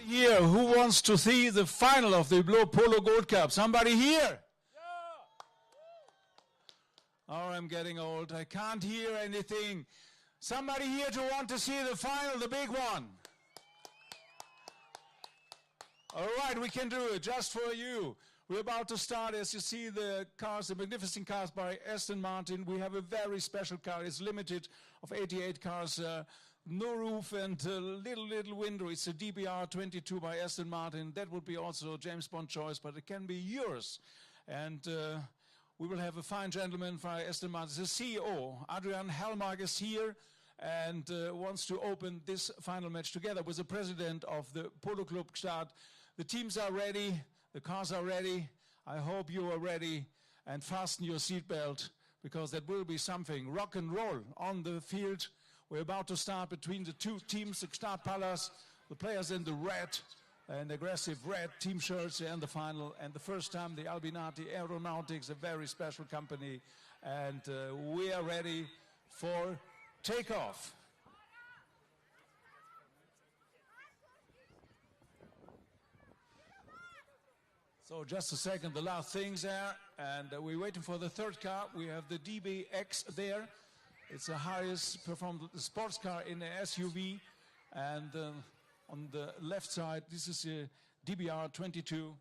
Here, who wants to see the final of the Hublot Polo Gold Cup? Somebody here? Oh, I'm getting old. I can't hear anything. Somebody here to want to see the final, the big one? All right, we can do it just for you. We're about to start. As you see, the cars, the magnificent cars by Aston Martin. We have a very special car. It's limited of 88 cars. No roof and little window. It's a DBR 22 by Aston Martin. That would be also a James Bond choice, but it can be yours. And we will have a fine gentleman from Aston Martin. The CEO, Adrian Hellmark, is here and wants to open this final match together with the president of the Polo Club Gstaad. The teams are ready. The cars are ready. I hope you are ready. And fasten your seatbelt, because that will be something. Rock and roll on the field. We're about to start between the two teams, the Gstaad Palace, the players in the red and aggressive red team shirts in the final. And the first time, the Albinati Aeronautics, a very special company. And we are ready for takeoff. So just a second, the last things there. And we're waiting for the third car. We have the DBX there. It's the highest performed sports car in the SUV. And on the left side, this is a DBR 22.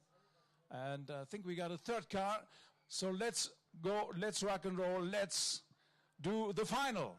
And I think we got a third car. So let's go, let's rock and roll, let's do the final.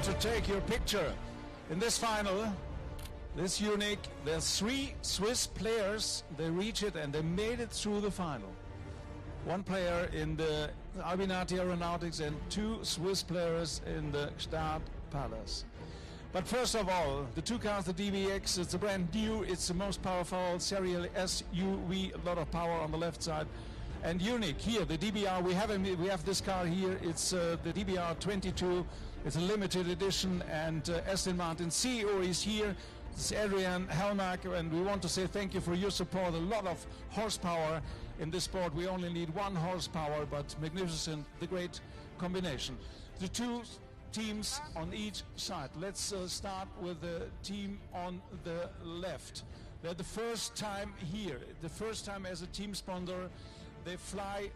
To take your picture in this final, this unique. There's 3 Swiss players. They reach it and they made it through the final. 1 player in the Albinati Aeronautics and 2 Swiss players in the Gstaad Palace. But first of all, the 2 cars, the DBX, it's a brand new. It's the most powerful serial SUV. A lot of power on the left side. And unique here, the DBR, we have this car here. It's the DBR 22. It's a limited edition, and Aston Martin CEO is here. It's Adrian Hellmark, and we want to say thank you for your support. A lot of horsepower in this sport. We only need 1 horsepower, but magnificent, the great combination. The 2 teams on each side. Let's start with the team on the left. They're the first time here, the first time as a team sponsor. They fly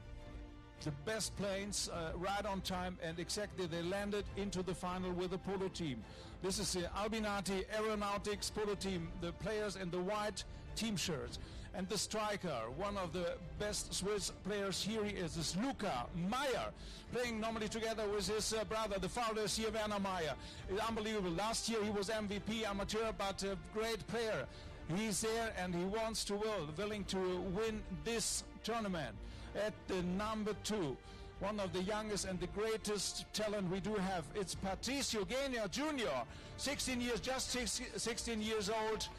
the best planes right on time, and exactly they landed into the final with the Polo team. This is the Albinati Aeronautics Polo team, the players in the white team shirts. And the striker, one of the best Swiss players here is this Luca Meyer, playing normally together with his brother, the father is here, Werner Meyer. It's unbelievable. Last year he was MVP amateur, but a great player. He's there and he wants to willing to win this tournament. At the number 2, one of the youngest and the greatest talent we do have, it's Patricio Genia Jr., 16 years old,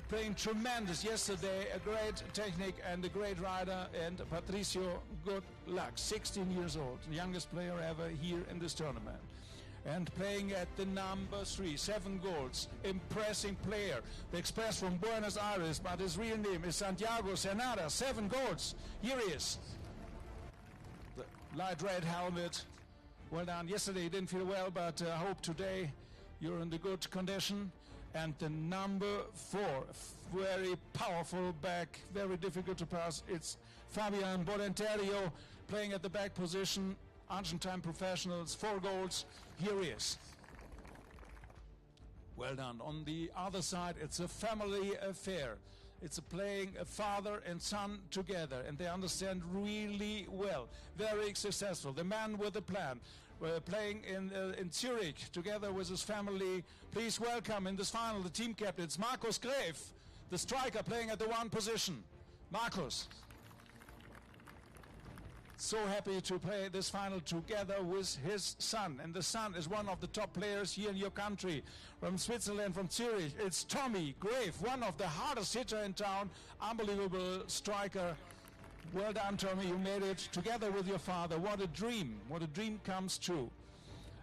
playing tremendous yesterday, a great technique and a great rider, and Patricio, good luck, 16 years old, youngest player ever here in this tournament. And playing at the number 3, 7 goals, impressive player. The Express from Buenos Aires, but his real name is Santiago Senada, 7 goals. Here he is. The light red helmet, well done. Yesterday he didn't feel well, but I hope today you're in the good condition. And the number 4, very powerful back, very difficult to pass. It's Fabian Bodenterio playing at the back position. Argentine professionals, 4 goals. Here he is. Well done. On the other side, it's a family affair. It's playing a father and son together, and they understand really well. Very successful. The man with a plan. Playing in Zurich together with his family. Please welcome in this final the team captain. It's Markus Gref, the striker, playing at the 1 position. Markus. So happy to play this final together with his son. And the son is one of the top players here in your country. From Switzerland, from Zurich, it's Tommy Gref, one of the hardest hitter in town. Unbelievable striker. Well done, Tommy, you made it together with your father. What a dream comes true.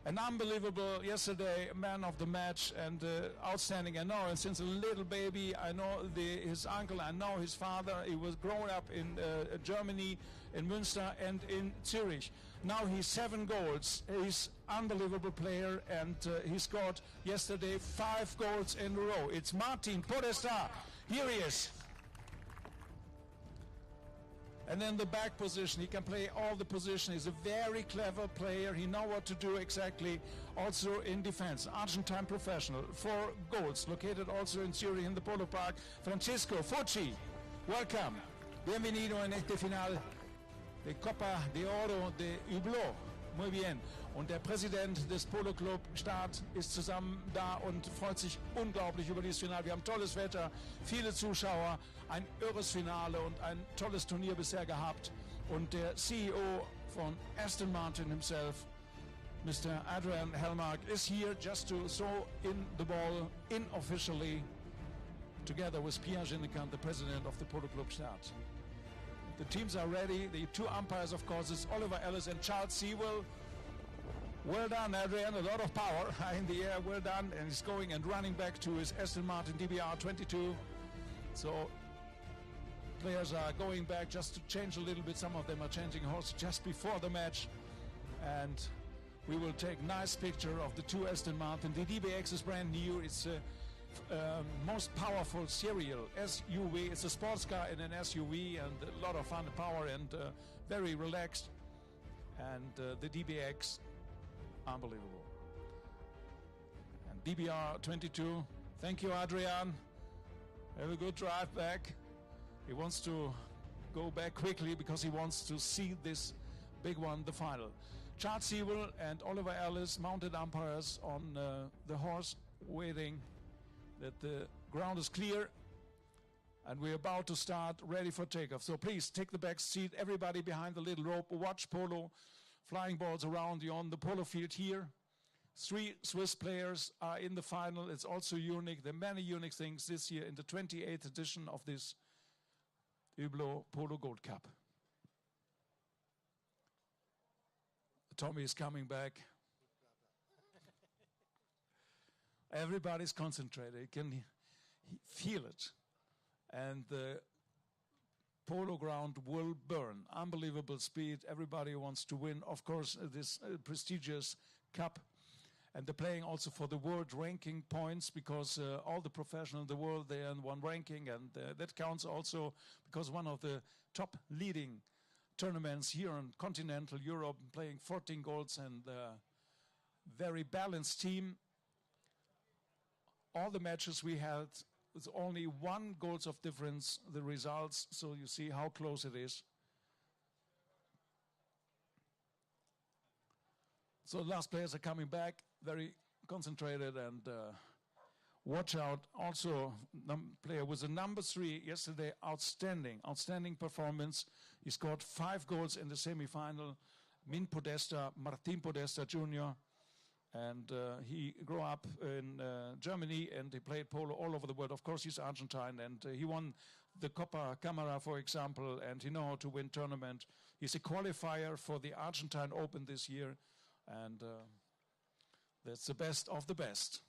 An unbelievable, yesterday, man of the match and outstanding. I know, and since a little baby, I know his uncle, I know his father. He was growing up in Germany, in Münster and in Zurich. Now he's 7 goals. He's unbelievable player, and he scored yesterday 5 goals in a row. It's Martin Podesta. Here he is. And then the back position, he can play all the positions. He's a very clever player. He knows what to do exactly. Also in defense, Argentine professional, 4 goals, located also in Zurich in the Polo Park. Francisco Fucci, welcome. Bienvenido en este final de Copa de Oro de Hublot. Muy bien. Und der Präsident des Polo Club Gstaad ist zusammen da und freut sich unglaublich über dieses Finale. Wir haben tolles Wetter, viele Zuschauer, ein irres Finale und ein tolles Turnier bisher gehabt. Und der CEO von Aston Martin himself, Mr. Adrian Hellmark, is here just to throw in the ball unofficially together with Pierre Ginnekamp, the president of the Polo Club Gstaad. The teams are ready. The 2 umpires, of course, is Oliver Ellis and Charles Sewell. Well done, Adrian. A lot of power in the air. Well done. And he's going and running back to his Aston Martin DBR 22. So players are going back just to change a little bit. Some of them are changing horse just before the match. And we will take nice picture of the 2 Aston Martin. The DBX is brand new. It's most powerful serial SUV. It's a sports car in an SUV, and a lot of fun and power, and very relaxed. And the DBX, unbelievable. And DBR 22, thank you, Adrian. Have a good drive back. He wants to go back quickly because he wants to see this big one, the final. Charles Sewell and Oliver Ellis, mounted umpires on the horse, waiting that the ground is clear, and we're about to start, ready for takeoff. So please take the back seat, everybody behind the little rope. Watch polo, flying balls around you on the polo field here. 3 Swiss players are in the final. It's also unique. There are many unique things this year in the 28th edition of this Hublot Polo Gold Cup. Tommy is coming back. Everybody's concentrated. You can feel it. And the polo ground will burn. Unbelievable speed. Everybody wants to win, of course, this prestigious cup. And they're playing also for the world ranking points, because all the professionals in the world, they're in one ranking. And that counts also because one of the top leading tournaments here in continental Europe, playing 14 goals, and very balanced team. All the matches we had, with only 1 goal of difference, the results, so you see how close it is. So the last players are coming back, very concentrated, and watch out. Also, player was a number 3 yesterday, outstanding performance. He scored 5 goals in the semi-final. Martin Podesta Jr., And he grew up in Germany, and he played polo all over the world. Of course, he's Argentine, and he won the Copa Cámara, for example, and he knows how to win tournament. He's a qualifier for the Argentine Open this year, and that's the best of the best.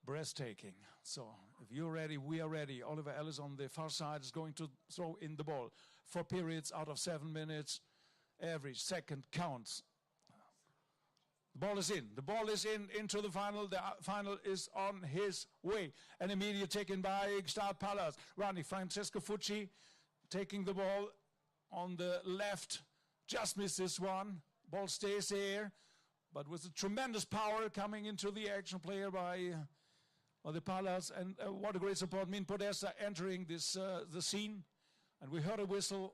Breathtaking. So if you're ready, we are ready. Oliver Ellis on the far side is going to throw in the ball. 4 periods out of 7 minutes. Every second counts. The ball is in. The ball is in into the final. The final is on his way. An immediate taken by Gstaad Palace. Rani Francesco Fucci taking the ball on the left. Just missed this one. Ball stays there. But with a tremendous power coming into the action player by the Palace. And what a great support. Min Podesta entering this the scene. And we heard a whistle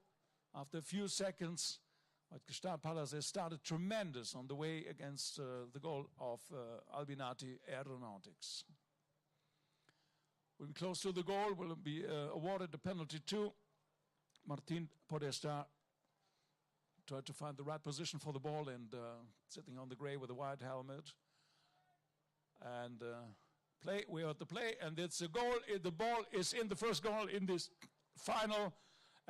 after a few seconds. But Gstaad Palace has started tremendous on the way against the goal of Albinati Aeronautics. Will be close to the goal, will be awarded the penalty to Martin Podesta. Tried to find the right position for the ball and sitting on the gray with a white helmet. And play, we heard the play, and it's a goal. The ball is in, the first goal in this final.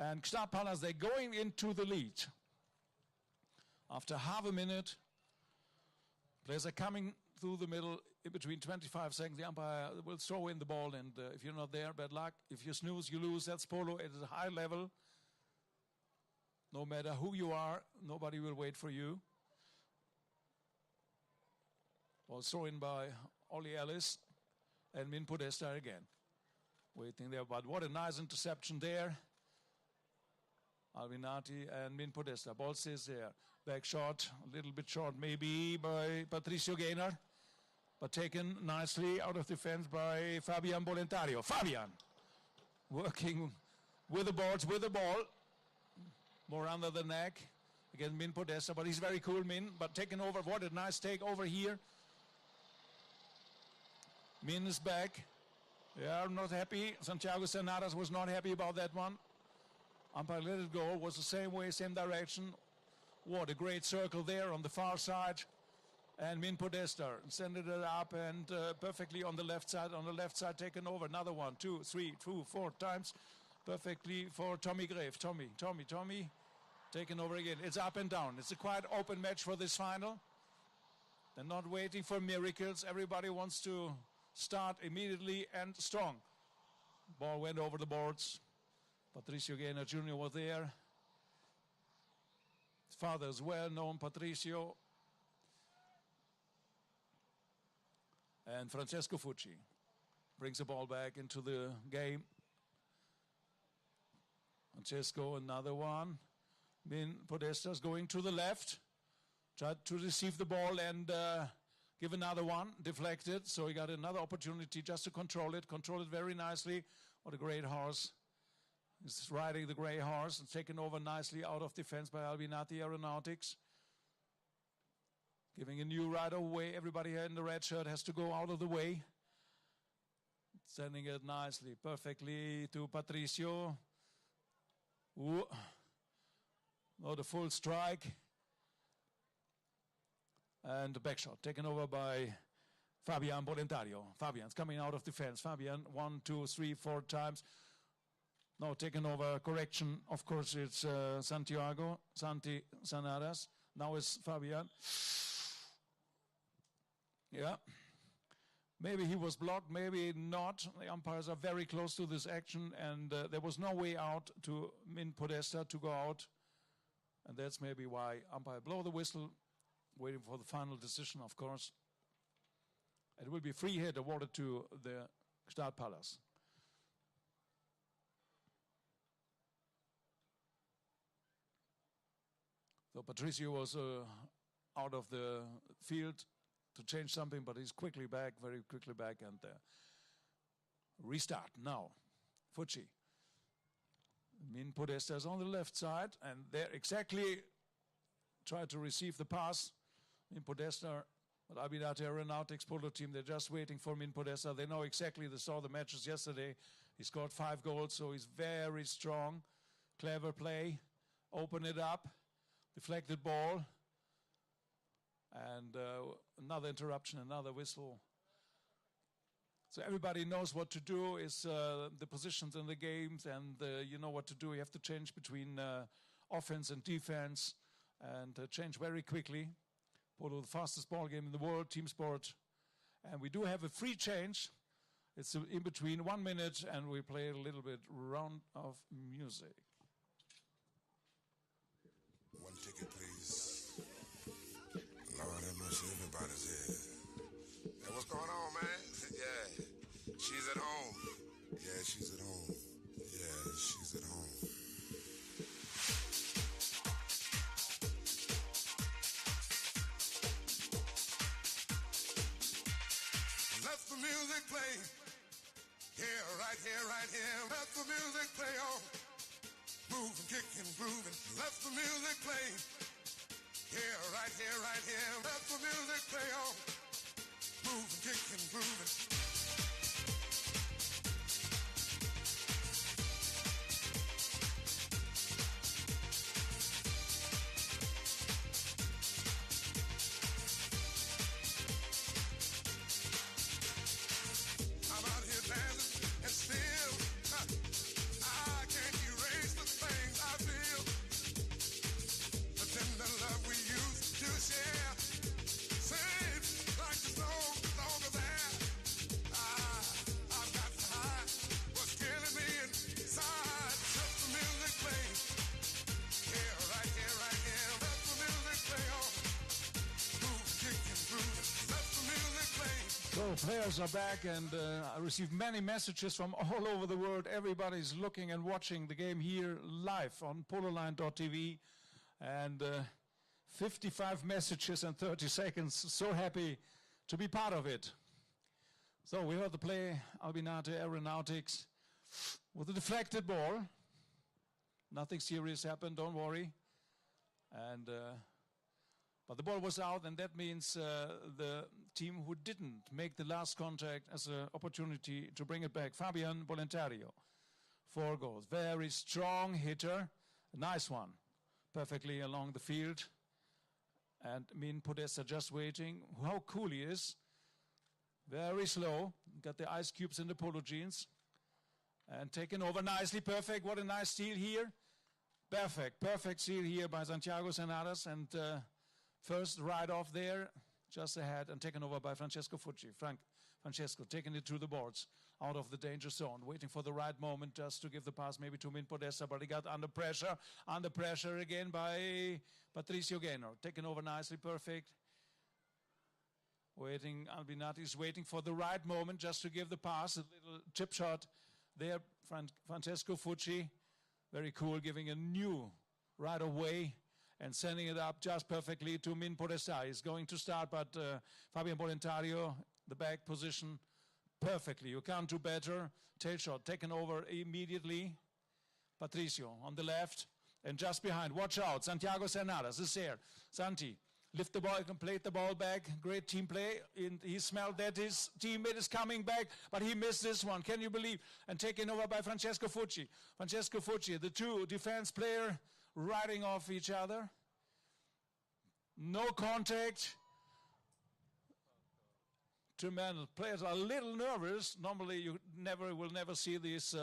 And Gstaad Palace, they're going into the lead. After half a minute, players are coming through the middle in between 25 seconds. The umpire will throw in the ball, and if you're not there, bad luck. If you snooze, you lose. That's polo at a high level. No matter who you are, nobody will wait for you. Ball thrown in by Ollie Ellis and Min Podesta again. Waiting there, but what a nice interception there. Albinati and Min Podesta. Ball stays there. Back shot, a little bit short maybe by Patricio Gaynor, but taken nicely out of defense by Fabian Bolentario. Fabian working with the boards, with the ball. More under the neck against Min Podesta, but he's very cool, Min, but taken over. What a nice take over here. Min is back. They are not happy. Santiago Senaras was not happy about that one. Umpire let it go, was the same way, same direction. What a great circle there on the far side. And Min Podesta sent it up and perfectly on the left side taken over. Another one, 2, 3, 2, 4 times. Perfectly for Tommy Grave. Tommy, taken over again. It's up and down. It's a quite open match for this final. They're not waiting for miracles. Everybody wants to start immediately and strong. Ball went over the boards. Patricio Gaynor Jr. was there. His father is well known, Patricio. And Francesco Fucci brings the ball back into the game. Francesco, another one. Min Podesta's going to the left. Tried to receive the ball and give another one. Deflected, so he got another opportunity just to control it. Control it very nicely. What a great horse. He's riding the gray horse and taken over nicely out of defense by Albinati Aeronautics. Giving a new rider away. Everybody here in the red shirt has to go out of the way. Sending it nicely, perfectly to Patricio. Ooh. Not a full strike. And the back shot taken over by Fabian Bolentario. Fabian's coming out of defense. Fabian 1, 2, 3, 4 times. No, taken over, correction. Of course, it's Santi Sanaras. Now it's Fabian. Yeah. Maybe he was blocked, maybe not. The umpires are very close to this action, and there was no way out to Min Podesta to go out. And that's maybe why umpire blow the whistle, waiting for the final decision, of course. It will be free hit awarded to the Gstaad Palace. So Patricio was out of the field to change something, but he's quickly back, very quickly back, and restart now. Fucci. Min Podesta is on the left side, and there exactly tried to receive the pass. Min Podesta, but Albinati Aeronautics Polo team, they're just waiting for Min Podesta. They know exactly, they saw the matches yesterday. He scored 5 goals, so he's very strong. Clever play, open it up. Deflected ball. And another interruption, another whistle. So everybody knows what to do, is the positions in the games, and you know what to do. You have to change between offense and defense, and change very quickly. Polo, the fastest ball game in the world, team sport. And we do have a free change. It's in between 1 minute, and we play a little bit round of music. One ticket, please. Lord have mercy, everybody's here. Hey, what's going on, man? Yeah, she's at home. Yeah, she's at home. Yeah, she's at home. Let the music play. Here, right here, right here. Let the music play on. Moving, kicking, grooving. Let the music play. Here, right here, right here. Let the music play on. Moving, kicking, grooving. I'm out here dancing and still I can't erase the things I feel. The tender love we used to share. Seems like it's longer there. I've got to hide what's killing me inside. Let the music play. Here, right here, right here. Let the music play on. Move, kick and groove. Let the music play. So players are back, and I received many messages from all over the world. Everybody's looking and watching the game here live on pololine.tv, and 55 messages in 30 seconds. So happy to be part of it. So we heard the play, Albinate Aeronautics, with a deflected ball. Nothing serious happened, don't worry. And but the ball was out, and that means the team who didn't make the last contact as an opportunity to bring it back. Fabian Bolentario, 4 goals. Very strong hitter, a nice one. Perfectly along the field. And Min Podesta just waiting. How cool he is. Very slow. Got the ice cubes in the polo jeans. And taken over nicely. Perfect. What a nice steal here. Perfect steal here by Santiago Senadas. And first right off there, just ahead, and taken over by Francesco Fucci. Francesco taking it to the boards, out of the danger zone, waiting for the right moment just to give the pass maybe to Min Podesta, but he got under pressure again by Patricio Gaynor. Taken over nicely, perfect. Waiting, Albinati is waiting for the right moment just to give the pass, a little chip shot there. Francesco Fucci, very cool, giving a new right away and sending it up just perfectly to Min Podesta. He's going to start, but Fabian Bolentario, the back position, perfectly. You can't do better. Tail shot taken over immediately. Patricio on the left, and just behind, watch out, Santiago Senadas is there. Santi, lift the ball, played the ball back. Great team play. He smelled that his teammate is coming back, but he missed this one. Can you believe? And taken over by Francesco Fucci. Francesco Fucci, the two defense player riding off each other. No contact. Tremendous. Players are a little nervous. Normally you will never see these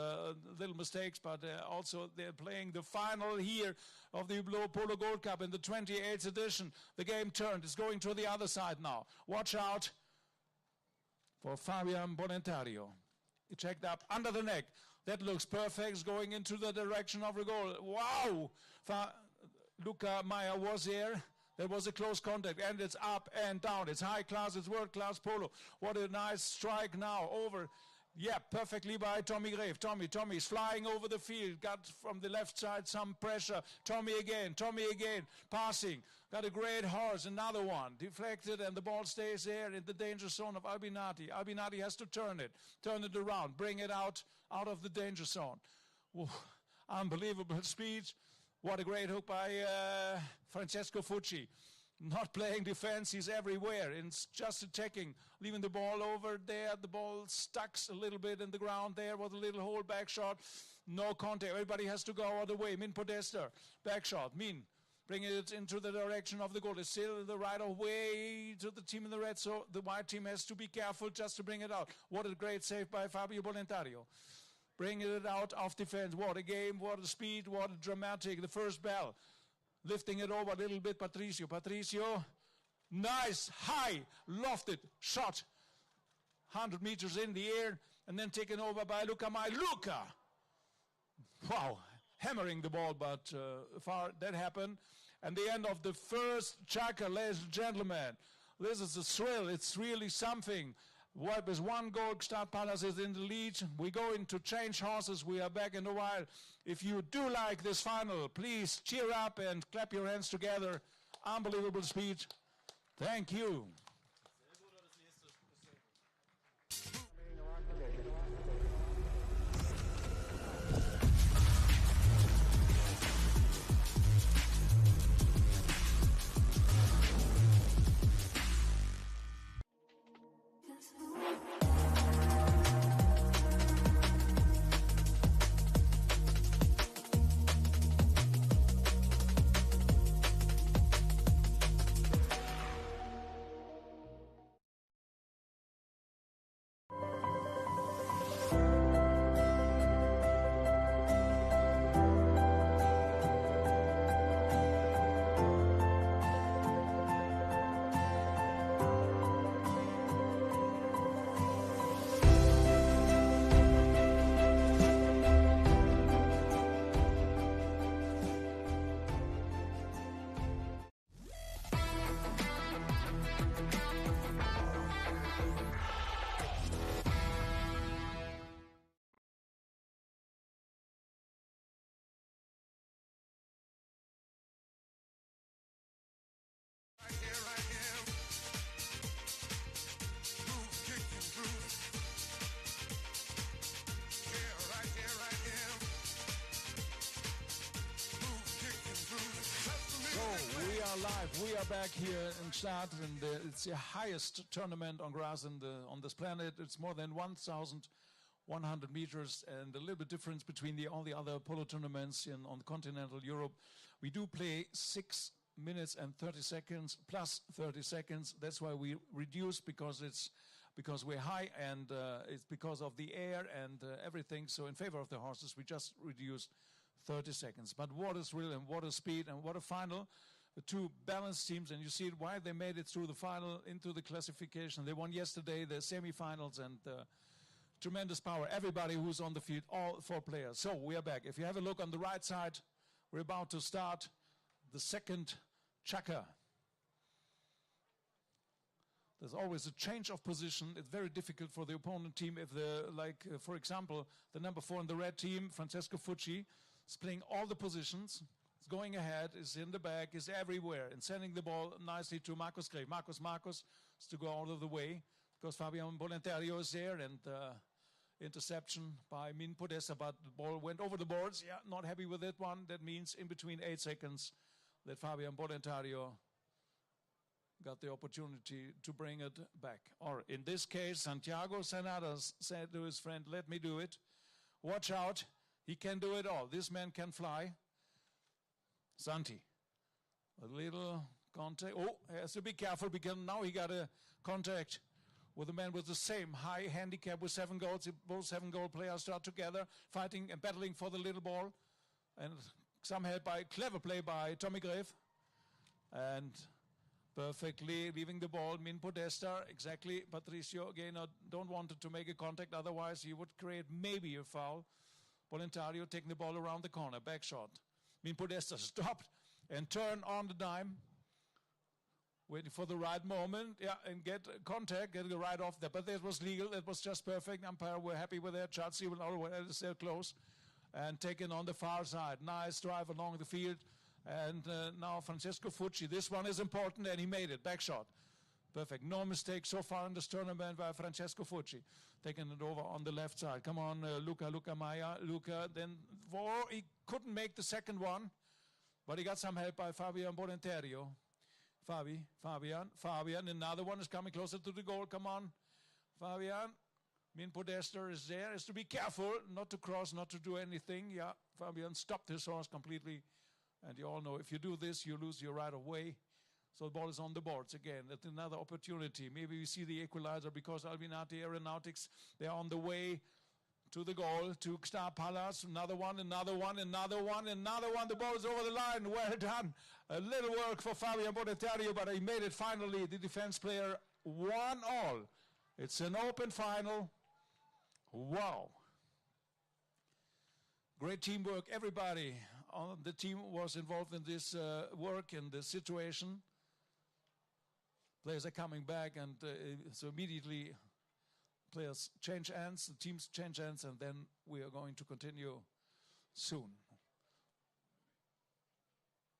little mistakes, but also they're playing the final here of the Hublot Polo Gold Cup in the 28th edition. The game turned. It's going to the other side now. Watch out for Fabian Bolentario. He checked up under the neck. That looks perfect. It's going into the direction of the goal. Wow! Luca Meyer was there. There was a close contact, and it's up and down. It's high class, it's world class polo. What a nice strike now over. Yeah, perfectly by Tommy Grave. Tommy is flying over the field. Got from the left side some pressure. Tommy again, passing. Got a great horse, another one. Deflected, and the ball stays there in the danger zone of Albinati. Albinati has to turn it around, bring it out of the danger zone. Whoa, unbelievable speed. What a great hook by Francesco Fucci. Not playing defense, he's everywhere. It's just attacking, leaving the ball over there. The ball stuck a little bit in the ground there with a little hole back shot. No contact. Everybody has to go all the way. Min Podesta, back shot. Min Bring it into the direction of the goal. It's still the right of way to the team in the red, so the white team has to be careful just to bring it out. What a great save by Fabio Bolentario. Bringing it out of defense. What a game, what a speed, what a dramatic. The first bell. Lifting it over a little bit, Patricio. Patricio, nice, high, lofted shot. 100 meters in the air, and then taken over by Luca Mai. Luca! Wow, hammering the ball, but far that happened. And the end of the first chaka, ladies and gentlemen. This is a thrill. It's really something. With one goal, Gstaad Palace is in the lead. We go into change horses. We are back in a while. If you do like this final, please cheer up and clap your hands together. Unbelievable speech. Thank you. Live. We are back here in Gstaad, and it's the highest tournament on grass on this planet. It's more than 1,100 meters, and a little bit difference between all the other polo tournaments on continental Europe. We do play 6 minutes and 30 seconds plus 30 seconds. That's why we reduce, because we're high, and it's because of the air and everything. So in favor of the horses, we just reduced 30 seconds. But what a thrill and what a speed and what a final. The two balanced teams, and you see why they made it through the final into the classification. They won yesterday the semifinals, and tremendous power. Everybody who's on the field, all 4 players. So we are back. If you have a look on the right side, we're about to start the second chaka. There's always a change of position. It's very difficult for the opponent team if for example, the number 4 in the red team, Francesco Fucci, is playing all the positions. Going ahead, is in the back, is everywhere, and sending the ball nicely to Markus Greve. Markus is to go out of the way, because Fabian Bolentario is there, and interception by Min Podesta, but the ball went over the boards. Yeah, not happy with that one. That means in between 8 seconds that Fabian Bolentario got the opportunity to bring it back. Or in this case, Santiago Sanadas said to his friend, let me do it. Watch out, he can do it all. This man can fly. Santi, a little contact. Oh, has to be careful, because now he got a contact with a man with the same high handicap with 7 goals. Both 7-goal players start together, fighting and battling for the little ball. And some help by clever play by Tommy Greve. And perfectly leaving the ball, Min Podesta, exactly. Patricio again don't want to make a contact, otherwise he would create maybe a foul. Bolentario taking the ball around the corner, back shot. Min Podesta stopped and turned on the dime, waiting for the right moment, and get contact, get the right off there. But that was legal, that was just perfect. Umpire were happy with their shots, even though they're close. And taken on the far side. Nice drive along the field. And now Francesco Fucci, this one is important, and he made it, back shot. Perfect, no mistake so far in this tournament by Francesco Fucci. Taking it over on the left side. Come on, Luca Maya. Luca, then he couldn't make the second one, but he got some help by Fabian Bolentario. Fabian, another one is coming closer to the goal. Come on, Fabian. Min Podesta is there, is to be careful, not to cross, not to do anything. Yeah, Fabian stopped his horse completely And you all know if you do this, you lose your right of way. So the ball is on the boards again. That's another opportunity. Maybe we see the equalizer because Albinati Aeronautics, they're on the way to the goal, to Gstaad Palace. Another one, another one, another one, another one. The ball is over the line. Well done. A little work for Fabian Boletario, but he made it finally. The defense player 1-all. It's an open final. Wow. Great teamwork. Everybody on the team was involved in this work and this situation. Players are coming back, and so immediately players change ends, the teams change ends, and then we are going to continue soon.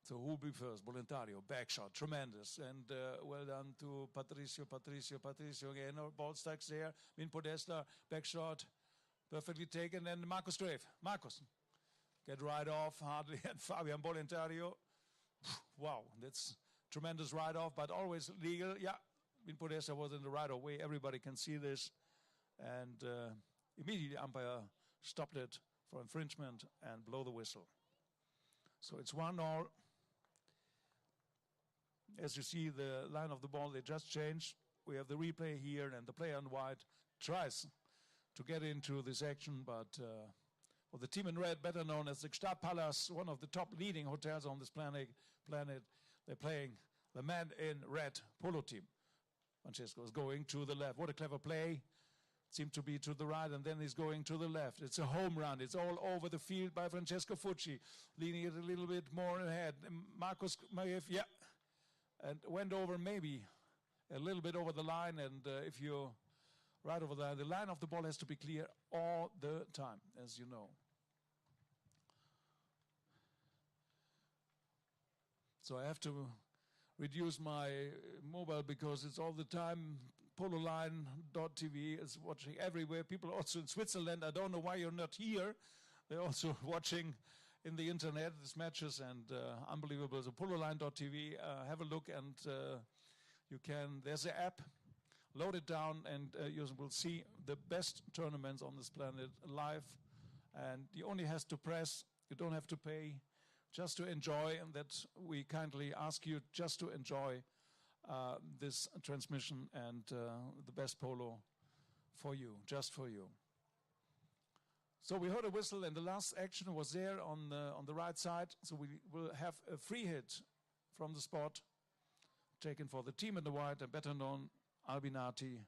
So who will be first? Boletario, back shot, tremendous. And well done to Patricio again. Ball strikes there. Min Podesta, back shot, perfectly taken. And Marcus Drave. Marcus, get right off, hardly. And Fabian Boletario. Wow, that's tremendous right off, but always legal. Yeah, Min Podesta was in the right of way. Everybody can see this. And immediately umpire stopped it for infringement and blow the whistle. So it's 1-all. As you see, the line of the ball, they just changed. We have the replay here, and the player in white tries to get into this action, but for the team in red, better known as the Gstaad Palace, one of the top leading hotels on this planet, they're playing the man in red Polo team. Francesco is going to the left. What a clever play. Seemed to be to the right, and then he's going to the left. It's a home run. It's all over the field by Francesco Fucci, leaning it a little bit more ahead. Marcus Maiev, yeah, and went over maybe a little bit over the line, and if you're right over there, the line of the ball has to be clear all the time, as you know. So I have to reduce my mobile because it's all the time. Pololine.tv is watching everywhere. People also in Switzerland, I don't know why you're not here. They're also watching in the internet these matches, and unbelievable. So Pololine.tv, have a look, and you can, there's an app, load it down, and you will see the best tournaments on this planet live. And you only have to press, you don't have to pay, just to enjoy, and that we kindly ask you just to enjoy this transmission and the best polo for you, just for you. So we heard a whistle, and the last action was there on the right side. So we will have a free hit from the spot taken for the team in the white, and better known Albinati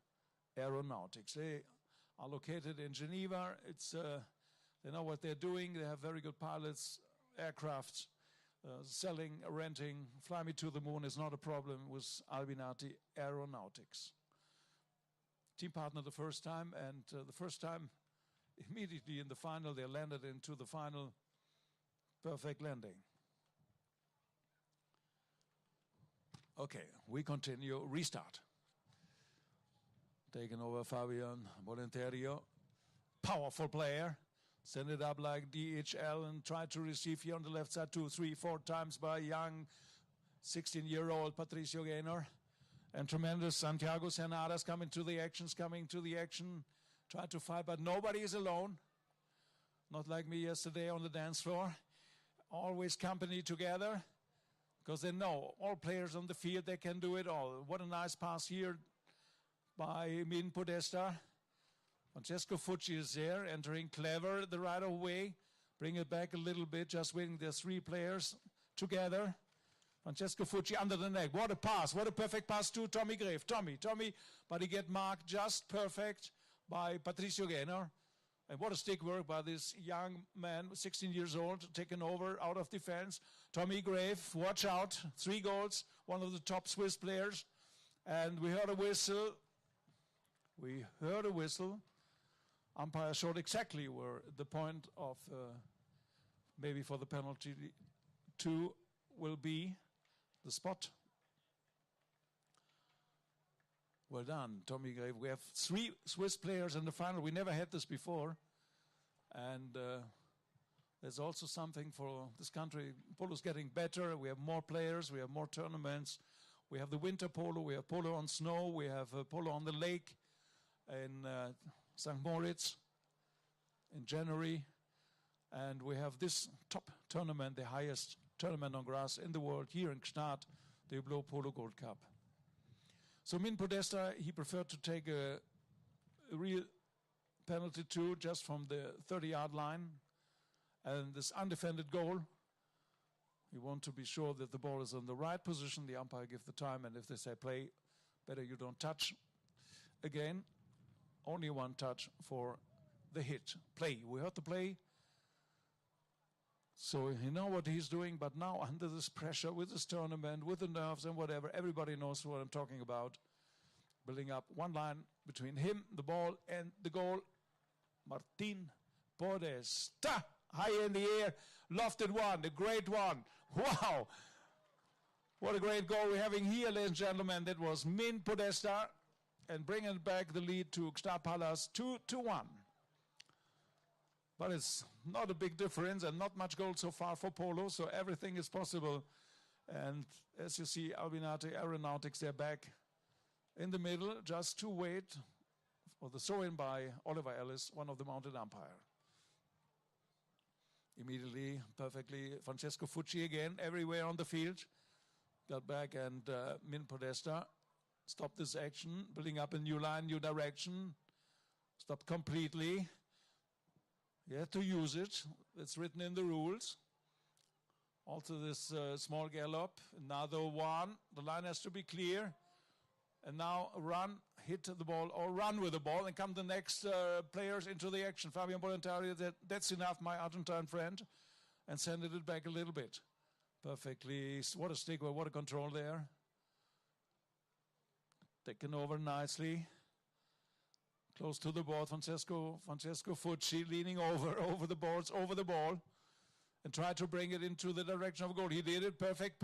Aeronautics. They are located in Geneva. It's they know what they're doing. They have very good pilots, aircraft. Selling, renting, fly me to the moon is not a problem with Albinati Aeronautics. Team partner the first time, and the first time immediately in the final they landed into the final. Perfect landing. Okay, we continue. Restart. Taken over Fabian Boletario. Powerful player. Send it up like DHL and try to receive here on the left side 2, 3, 4 times by young 16-year-old Patricio Gaynor. And tremendous Santiago Cernadas coming to the action. Try to fight, but nobody is alone. Not like me yesterday on the dance floor. Always company together, because they know all players on the field, they can do it all. What a nice pass here by Min Podesta. Francesco Fucci is there, entering clever the right of way. Bring it back a little bit, just waiting. There's 3 players together. Francesco Fucci under the neck. What a pass. What a perfect pass to Tommy Grave. Tommy, but he get marked just perfect by Patricio Gaynor. And what a stick work by this young man, 16 years old, taken over out of defense. Tommy Grave, watch out. 3 goals, one of the top Swiss players. And we heard a whistle. Umpire showed exactly where the point of maybe for the penalty 2 will be the spot. Well done, Tommy Grave. We have 3 Swiss players in the final. We never had this before. And there's also something for this country. Polo's getting better. We have more players. We have more tournaments. We have the winter polo. We have polo on snow. We have polo on the lake in St. Moritz in January. And we have this top tournament, the highest tournament on grass in the world here in Gstaad, the Hublot Polo Gold Cup. So Min Podesta, he preferred to take a real penalty too, just from the 30-yard line, and this undefended goal. You want to be sure that the ball is in the right position. The umpire gives the time, and if they say play, better you don't touch. Again, only one touch for the hit. Play. We heard the play. So you know what he's doing, but now under this pressure, with this tournament, with the nerves and whatever, everybody knows what I'm talking about. Building up one line between him, the ball, and the goal. Martin Podesta, high in the air, lofted one, the great one. Wow! What a great goal we're having here, ladies and gentlemen. That was Min Podesta, and bringing back the lead to Gstaad Palace 2-1. But it's not a big difference and not much goal so far for Polo, so everything is possible. And as you see, Albinati Aeronautics, they're back in the middle, just to wait for the throw-in by Oliver Ellis, one of the mounted umpire. Immediately, perfectly, Francesco Fucci again, everywhere on the field. Got back, and Min Podesta stopped this action, building up a new line, new direction. Stopped completely. You have to use it. It's written in the rules. Also this small gallop, another one. The line has to be clear. And now run, hit the ball, or run with the ball, and come the next players into the action. Fabian Bolentario, that's enough, my Argentine friend, and sending it back a little bit. Perfectly, what a stick, what a control there. Taken over nicely. Close to the ball, Francesco Fucci leaning over the boards, over the ball, and try to bring it into the direction of goal. He did it, perfect,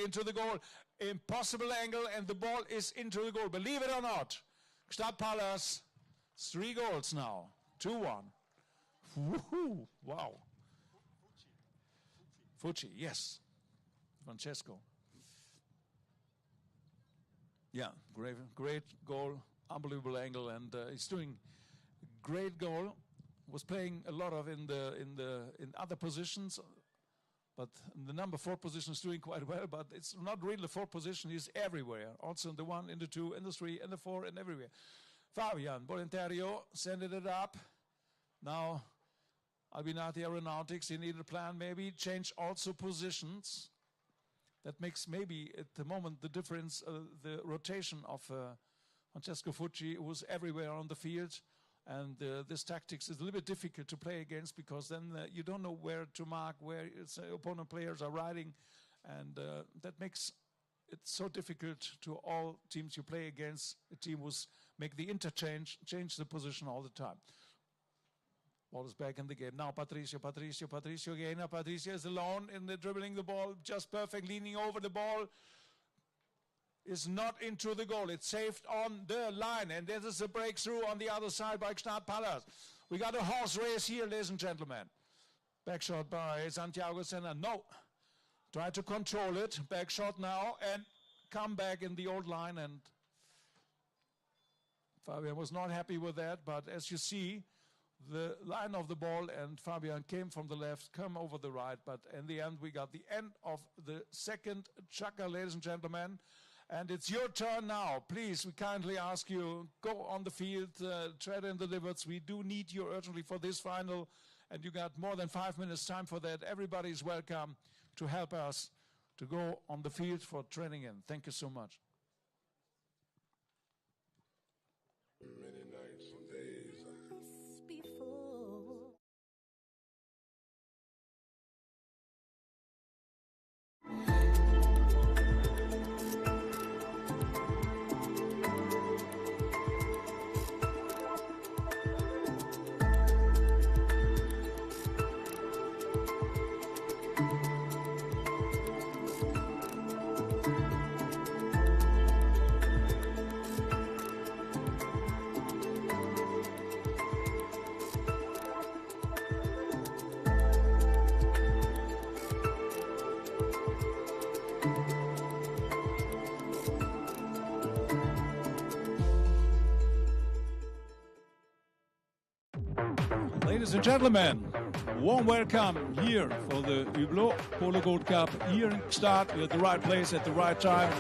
into the goal. Impossible angle, and the ball is into the goal. Believe it or not, Gstaad Palace, 3 goals now, 2-1. Woohoo! Wow. Fucci, yes. Francesco. Yeah, great goal, unbelievable angle, and he's doing a great goal. Was playing a lot of in other positions, but in the number 4 position is doing quite well. But it's not really the 4th position; he's everywhere. Also in the 1, in the 2, in the 3, in the 4, and everywhere. Fabian Bolentario sending it up. Now Albinati Aeronautics. He needed a plan, maybe change also positions. That makes maybe at the moment the difference, the rotation of Francesco Fucci, who was everywhere on the field. And this tactics is a little bit difficult to play against, because then you don't know where to mark, where opponent players are riding. And that makes it so difficult to all teams you play against. A team who's make the interchange, change the position all the time. Ball is back in the game. Now Patricio again. Patricio is alone in the dribbling the ball. Just perfect, leaning over the ball. Is not into the goal. It's saved on the line. And this is a breakthrough on the other side by Gstaad Palace. We got a horse race here, ladies and gentlemen. Back shot by Santiago Senna. No. Try to control it. Back shot now and come back in the old line. And Fabian was not happy with that. But as you see, the line of the ball, and Fabian came from the left, come over the right. But in the end, we got the end of the second chukka, ladies and gentlemen. And it's your turn now. Please, we kindly ask you, go on the field, tread in the divots. We do need you urgently for this final. And you got more than 5 minutes time for that. Everybody is welcome to help us to go on the field for training in. Thank you so much. Many nights and days. Ladies and gentlemen, Warm welcome here for the Hublot Polo Gold Cup here in Gstaad. You're at the right place at the right time.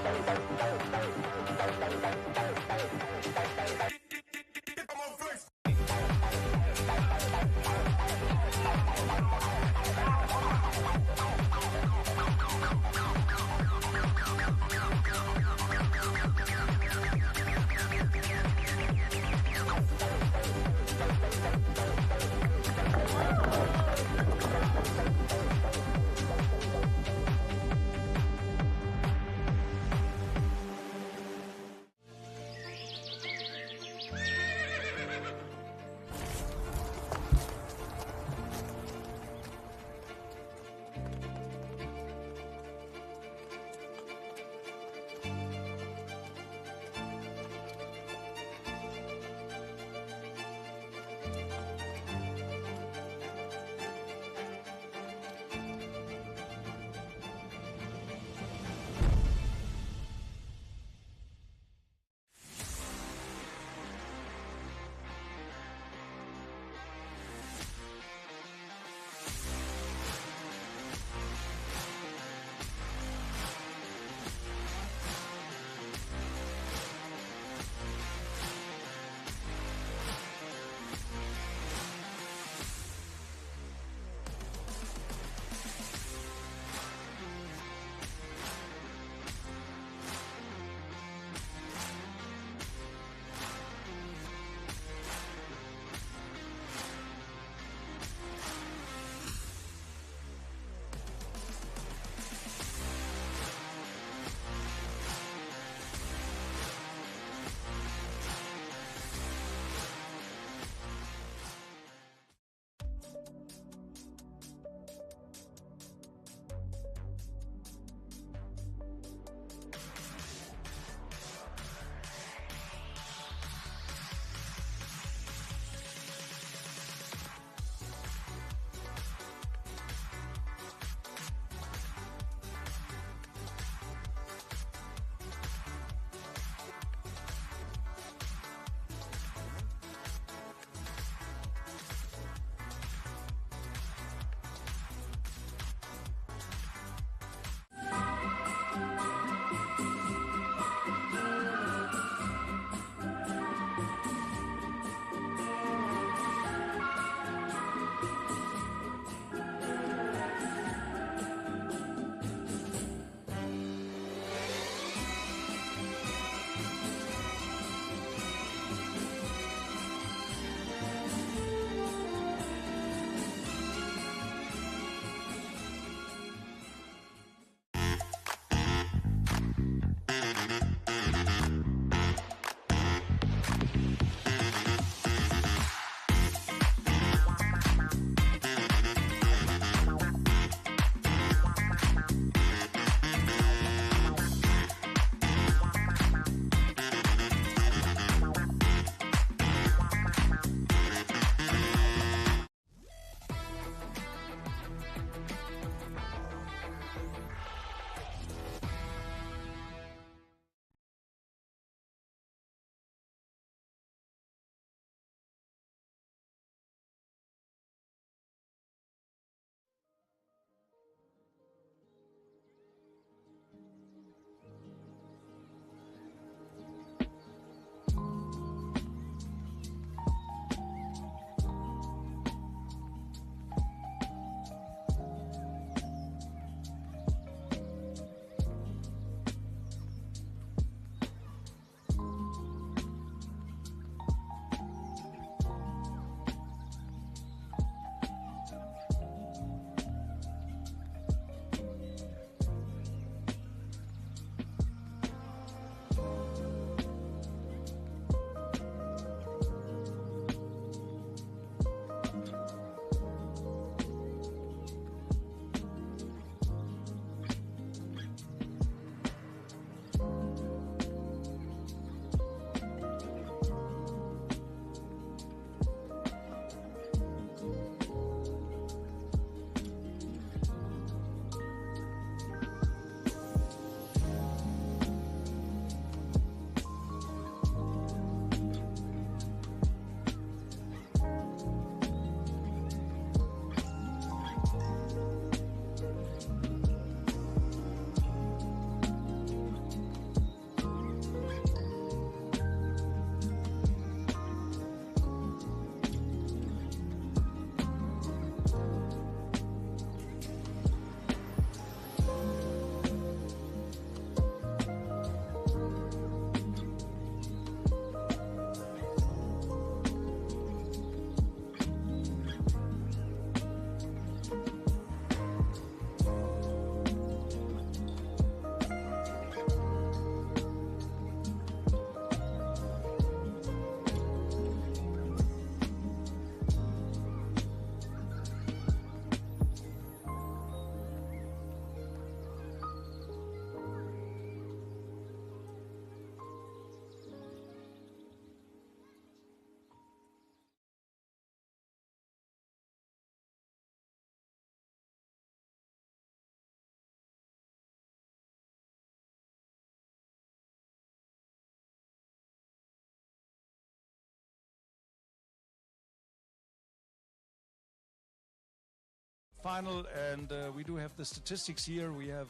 final, and we do have the statistics here. We have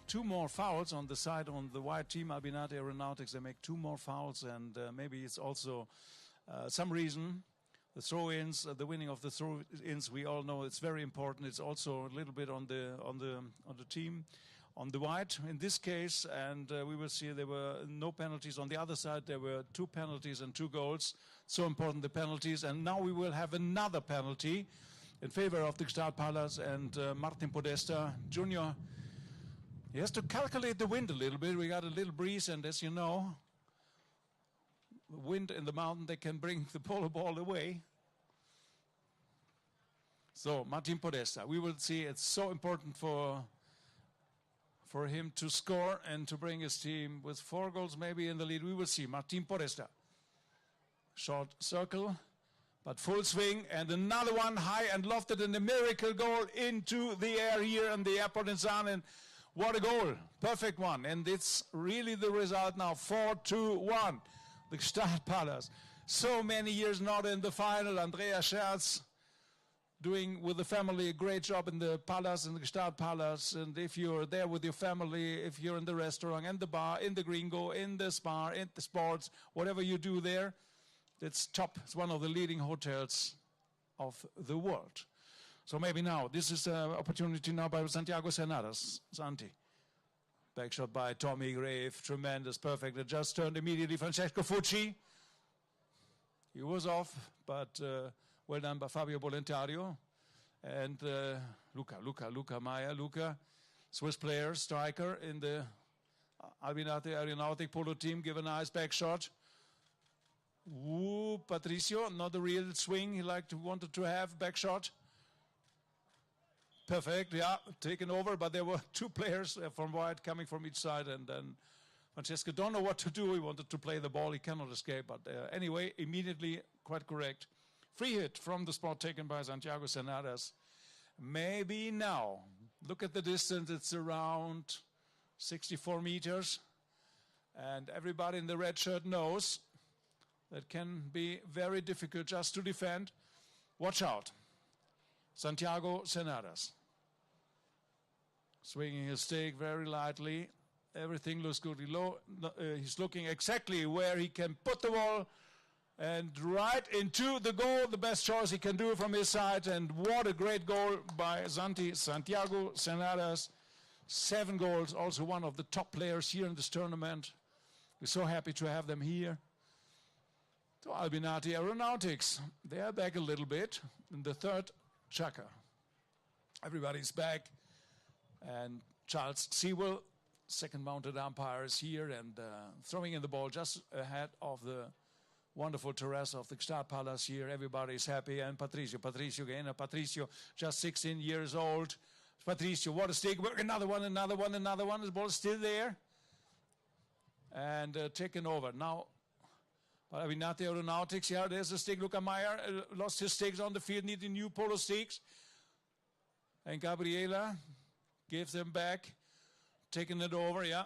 2 more fouls on the side on the white team, Albinate Aeronautics. They make 2 more fouls, and maybe it's also some reason. The throw-ins, the winning of the throw-ins, we all know it's very important. It's also a little bit on the team, on the white in this case, and we will see there were no penalties. On the other side, there were 2 penalties and 2 goals. So important, the penalties, and now we will have another penalty in favor of the Gstaad Palace, and Martin Podesta Jr. He has to calculate the wind a little bit. We got a little breeze, and as you know, wind in the mountain, they can bring the polo ball away. So Martin Podesta, we will see. It's so important for him to score and to bring his team with 4 goals maybe in the lead. We will see. Martin Podesta, short circle, but full swing, and another one high and lofted, and a miracle goal into the air here in the airport in Zahnen. What a goal, perfect one, and it's really the result now, 4-1. The Gstaad Palace. So many years not in the final. Andrea Scherz doing with the family a great job in the Palace, in the Gstaad Palace. And if you're there with your family, if you're in the restaurant, in the bar, in the gringo, in the spa, in the sports, whatever you do there, it's top. It's one of the leading hotels of the world. So maybe now, this is an opportunity now by Santiago Senadas. Santi. Back shot by Tommy Grave, tremendous, perfect. It just turned immediately. Francesco Fucci. He was off, but well done by Fabio Bolentario. And Luca Maya. Luca, Swiss player, striker in the Albinate Aeronautic Polo team. Give a nice back shot. Ooh, Patricio, not a real swing he wanted to have, back shot. Perfect, yeah, taken over, but there were 2 players from wide coming from each side, and then Francesco don't know what to do. He wanted to play the ball, he cannot escape, but anyway, immediately quite correct. Free hit from the spot taken by Santiago Senadas. Maybe now, look at the distance, it's around 64 meters, and everybody in the red shirt knows that can be very difficult just to defend. Watch out, Santiago Senadas. Swinging his stick very lightly. Everything looks good. He's looking exactly where he can put the ball and right into the goal. The best choice he can do from his side. And what a great goal by Santiago Senadas. 7 goals, also one of the top players here in this tournament. We're so happy to have them here. To Albinate Aeronautics. They are back a little bit in the 3rd Chaka. Everybody's back, and Charles Sewell, second mounted umpire, is here and throwing in the ball just ahead of the wonderful terrace of the Gstaad Palace here. Everybody's happy, and Patricio again. Patricio, just 16 years old. Patricio, what a stick! Another one. The ball is still there, and taken over now. But Albinate Aeronautics, yeah, there's a stick. Luca Meyer lost his sticks on the field, needing new polo sticks. And Gabriela gives them back, taking it over, yeah.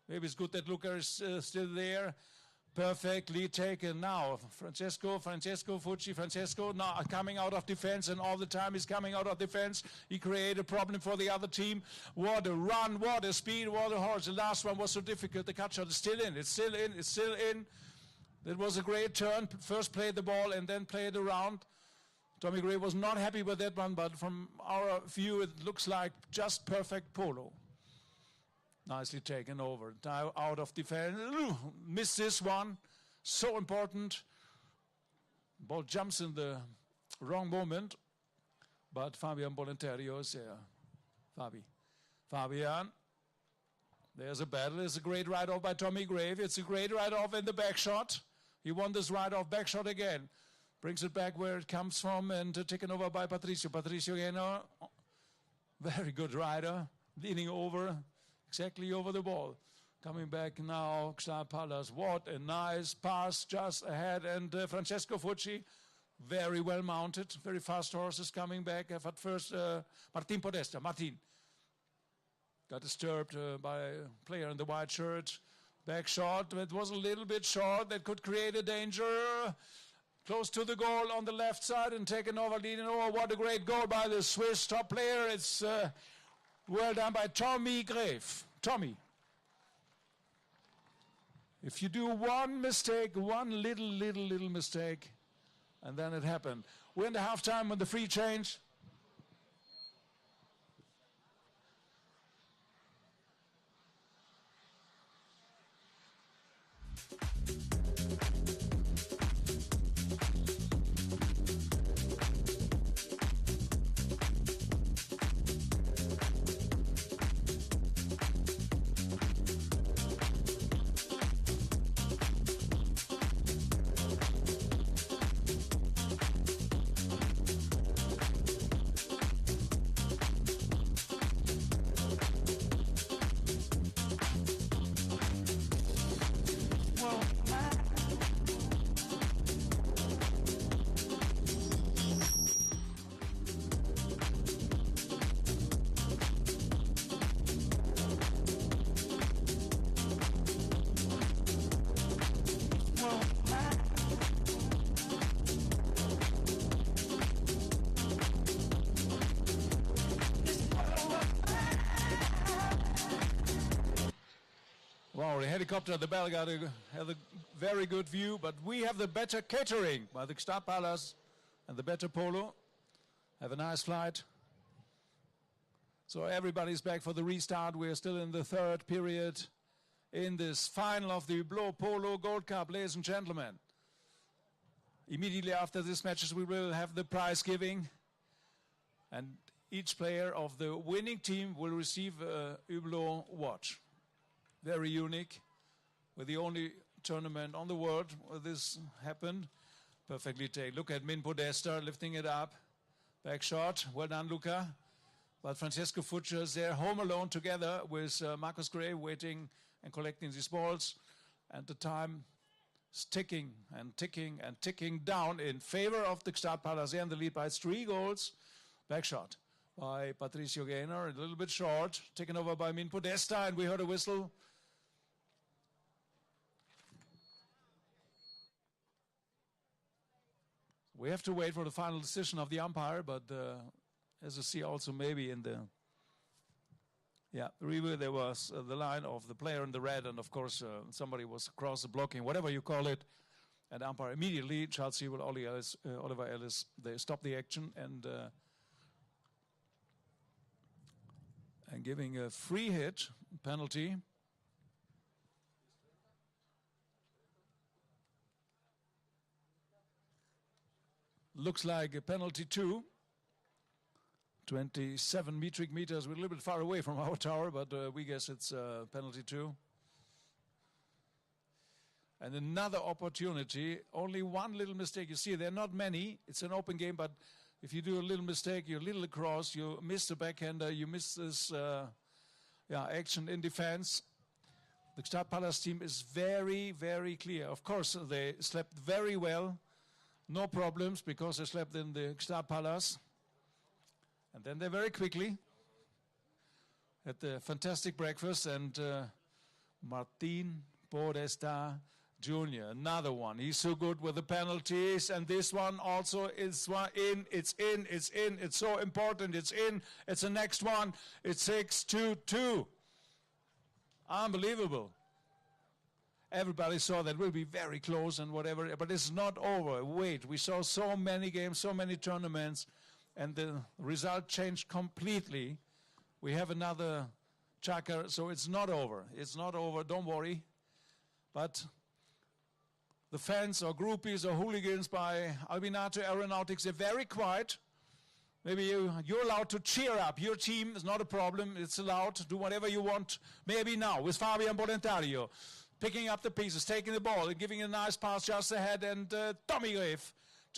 Maybe it's good that Luca is still there. Perfectly taken now. Francesco Fucci, now coming out of defense, and all the time he's coming out of defense. He created a problem for the other team. What a run, what a speed, what a horse. The last one was so difficult. The cut shot is still in, it's still in. That was a great turn. First played the ball and then played around. Tommy Gray was not happy with that one, but from our view, it looks like just perfect polo. Nicely taken over. Now out of defense. Missed this one. So important. Ball jumps in the wrong moment. But Fabian Bolentario is there. Fabian. There's a battle. It's a great ride-off by Tommy Grave. It's a great ride-off in the back shot. He won this ride-off back shot again. Brings it back where it comes from and taken over by Patricio. Patricio again, very good rider. Leaning over, exactly over the ball. Coming back now, Gstaad Palace. What a nice pass just ahead. And Francesco Fucci, very well mounted. Very fast horses coming back. At first, Martin Podesta. Martin. Got disturbed by a player in the white shirt. Back shot. It was a little bit short. That could create a danger. Close to the goal on the left side and taken over, leading over. What a great goal by the Swiss top player. It's well done by Tommy Gref. Tommy. If you do one mistake, one little mistake, and then it happened. We're in the halftime with the free change. Wow, the helicopter, the Belgrade had a very good view, but we have the better catering by the Gstaad Palace and the better Polo. Have a nice flight. So everybody's back for the restart. We're still in the third period in this final of the Hublot Polo Gold Cup, ladies and gentlemen. Immediately after this matches, we will have the prize giving, and each player of the winning team will receive a Hublot watch. Very unique. We're the only tournament on the world where this happened. Perfectly taken. Look at Min Podesta lifting it up. Back shot. Well done, Luca. But Francesco Fuccia is there home alone together with Marcus Gray waiting and collecting these balls. And the time is ticking and ticking and ticking down in favor of the Gstaad Palace. And the lead by 3 goals. Back shot by Patricio Gaynor. A little bit short. Taken over by Min Podesta. And we heard a whistle. We have to wait for the final decision of the umpire, but as you see also maybe in the review there was the line of the player in the red, and of course somebody was across the blocking, whatever you call it, and the umpire immediately, Charles Sewell, Oliver Ellis, they stopped the action and giving a free hit penalty. Looks like a penalty 2. 27 metric meters. We're a little bit far away from our tower, but we guess it's penalty 2. And another opportunity. Only one little mistake. You see, there are not many. It's an open game, but if you do a little mistake, you're a little across, you miss the backhander, you miss this action in defense. The Gstaad Palace team is very, very clear. Of course, they slept very well. No problems because they slept in the Gstaad Palace. And then they very quickly had the fantastic breakfast, and Martin Podesta Jr., another one. He's so good with the penalties, and this one also is in. It's in. It's so important. It's in. It's the next one. It's 6-2-2. Unbelievable. Everybody saw that we'll be very close and whatever, but it's not over. Wait, we saw so many games, so many tournaments, and the result changed completely. We have another chakra, so it's not over. It's not over, don't worry. But the fans or groupies or hooligans by Albinato Aeronautics, they're very quiet. Maybe you're allowed to cheer up. Your team is not a problem. It's allowed to do whatever you want. Maybe now with Fabian Bolentario. Picking up the pieces, taking the ball, and giving a nice pass just ahead, and Tommy Gref.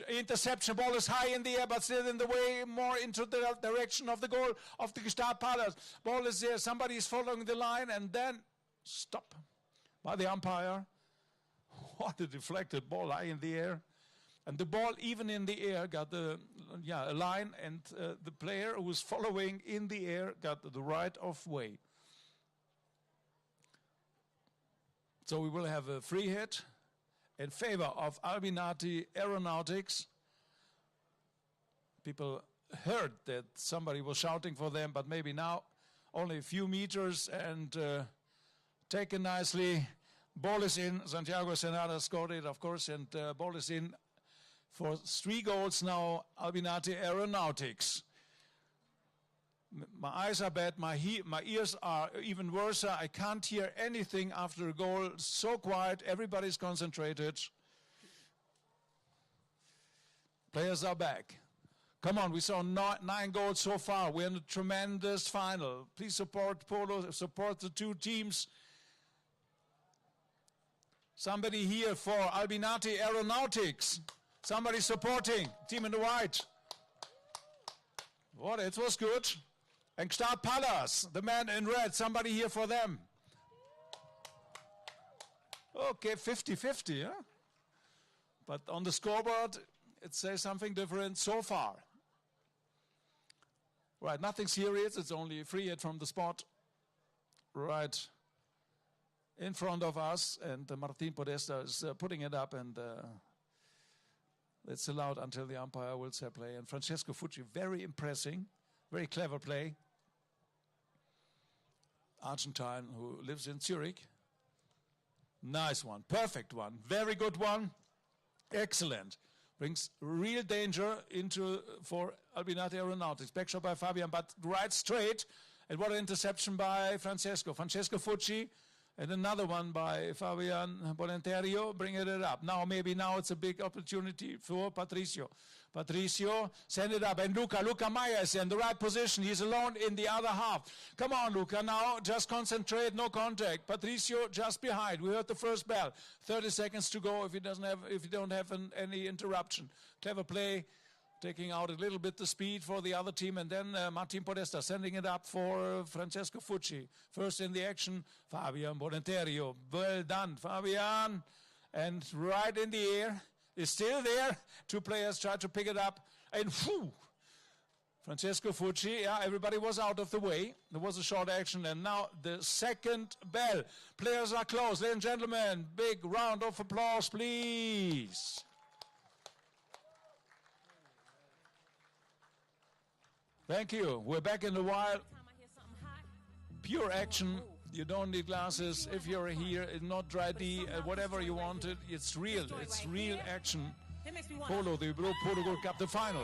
Interception, ball is high in the air, but still in the way, more into the direction of the goal of the Gstaad Palace. Ball is there, somebody is following the line, and then stop by the umpire. What a deflected ball high in the air. And the ball, even in the air, got a line, and the player who was following in the air got the right of way. So we will have a free hit, in favor of Albinati Aeronautics. People heard that somebody was shouting for them, but maybe now only a few meters and taken nicely. Ball is in. Santiago Senada scored it, of course, and ball is in for 3 goals now. Albinati Aeronautics. My eyes are bad. My ears are even worse. I can't hear anything after a goal. So quiet. Everybody's concentrated. Players are back. Come on, we saw 9 goals so far. We're in a tremendous final. Please support Polo, support the 2 teams. Somebody here for Albinati Aeronautics. Somebody supporting. Team in the white. What? It was good. And Gstaad Palace, the man in red. Somebody here for them. Okay, 50-50, huh? But on the scoreboard, it says something different so far. Right, nothing serious. It's only a free hit from the spot. Right in front of us. And Martin Podesta is putting it up. And it's allowed until the umpire will say play. And Francesco Fucci, very impressing. Very clever play. Argentine who lives in Zurich. Nice one. Perfect one. Very good one. Excellent. Brings real danger for Albinati Aeronautics. Back shot by Fabian, but right straight. And what an interception by Francesco. Francesco Fucci. And another one by Fabian Bolenterio, bringing it up. Now it's a big opportunity for Patricio. Patricio, send it up. And Luca Meyer is in the right position. He's alone in the other half. Come on, Luca, now just concentrate, no contact. Patricio just behind. We heard the first bell. 30 seconds to go if you don't have any interruption. Clever play. Taking out a little bit the speed for the other team. And then Martin Podesta sending it up for Francesco Fucci. First in the action, Fabian Bolenterio. Well done, Fabian. And right in the air, is still there. 2 players try to pick it up. And whew, Francesco Fucci, yeah, everybody was out of the way. There was a short action. And now the second bell. Players are close. Ladies and gentlemen, big round of applause, please. Thank you. We're back in the wild. Pure action. You don't need glasses. If you're here, it's not dry D, whatever you wanted. It's real. It's real action. Polo, the Polo Gold Cup, the final.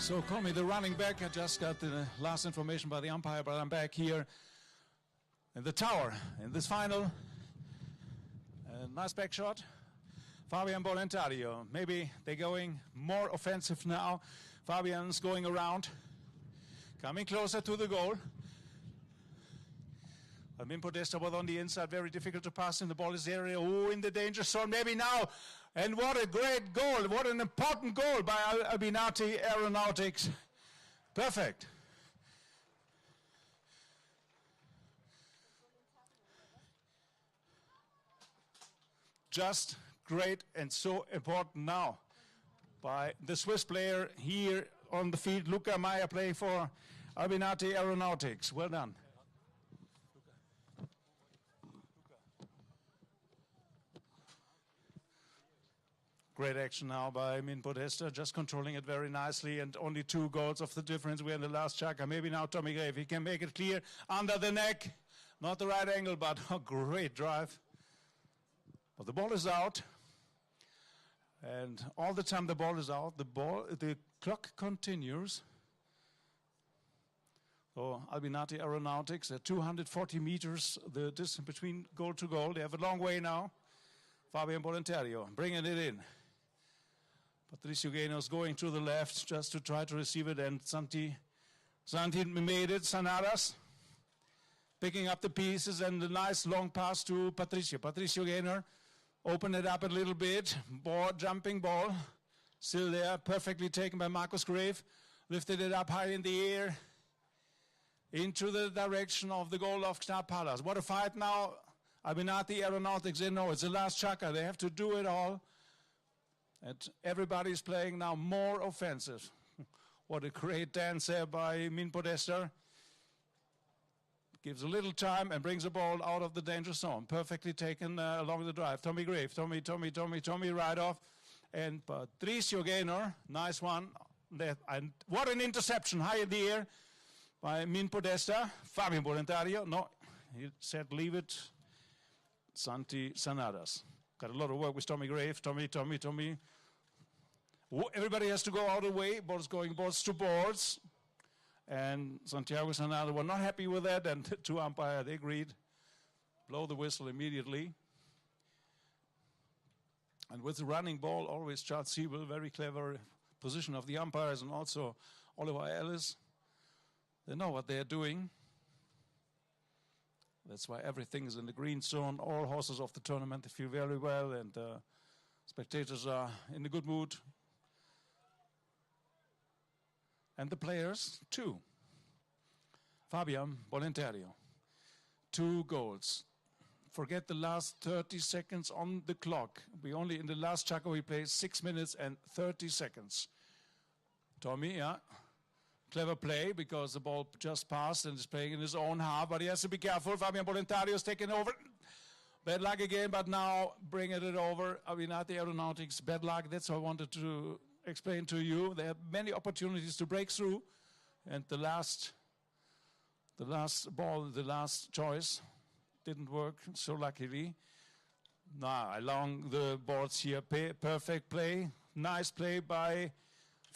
So call me the running back. I just got the last information by the umpire, but I'm back here in the tower in this final. Nice back shot. Fabian Bolentario. Maybe they're going more offensive now. Fabian's going around, coming closer to the goal. Min Podesta was on the inside, very difficult to pass in the ball is area. Oh, in the danger zone, maybe now. And what a great goal, what an important goal by Albinati Aeronautics. Perfect. Just great and so important now by the Swiss player here on the field. Luca Meyer playing for Albinati Aeronautics. Well done. Great action now by Min Podesta, just controlling it very nicely, and only 2 goals of the difference. We're in the last chaka. Maybe now Tommy Grave, he can make it clear under the neck. Not the right angle, but a great drive. But the ball is out. And all the time the ball is out, the clock continues. So Albinati Aeronautics at 240 meters, the distance between goal to goal. They have a long way now. Fabian Bolentario bringing it in. Patricio Genos going to the left just to try to receive it, and Santi made it. Sanadas picking up the pieces, and a nice long pass to Patricio. Patricio Gaynor opened it up a little bit. Jumping ball. Still there. Perfectly taken by Marcus Grave. Lifted it up high in the air. Into the direction of the goal of Gstaad Palace. What a fight now. Albinati Aeronautics, they know it's the last chaka. They have to do it all. And everybody's playing now more offensive. What a great dance there by Min Podesta. Gives a little time and brings the ball out of the danger zone. Perfectly taken along the drive. Tommy Grave, Tommy right off. And Patricio Gaynor, nice one. And what an interception, high in the air by Min Podesta. Fabian Bolentario, no, he said leave it. Santi Sanadas. Got a lot of work with Tommy Grave. Tommy. Everybody has to go out of the way. Balls going boards to boards. And Santiago Sanadas were not happy with that. And 2 umpires, they agreed. Blow the whistle immediately. And with the running ball, always Charles Siebel, very clever position of the umpires, and also Oliver Ellis. They know what they're doing. That's why everything is in the green zone. All horses of the tournament, they feel very well, and spectators are in a good mood. And the players, too. Fabian Bolentario, 2 goals. Forget the last 30 seconds on the clock. We only, in the last chaka, we played 6 minutes and 30 seconds. Tommy, yeah. Clever play, because the ball just passed and is playing in his own half, but he has to be careful. Fabian Bolentario is taking over. Bad luck again, but now bringing it over. Albinati Aeronautics, bad luck. That's what I wanted to explain to you. They have many opportunities to break through, and the last ball, the last choice, didn't work so luckily. Now, along the boards here, perfect play. Nice play by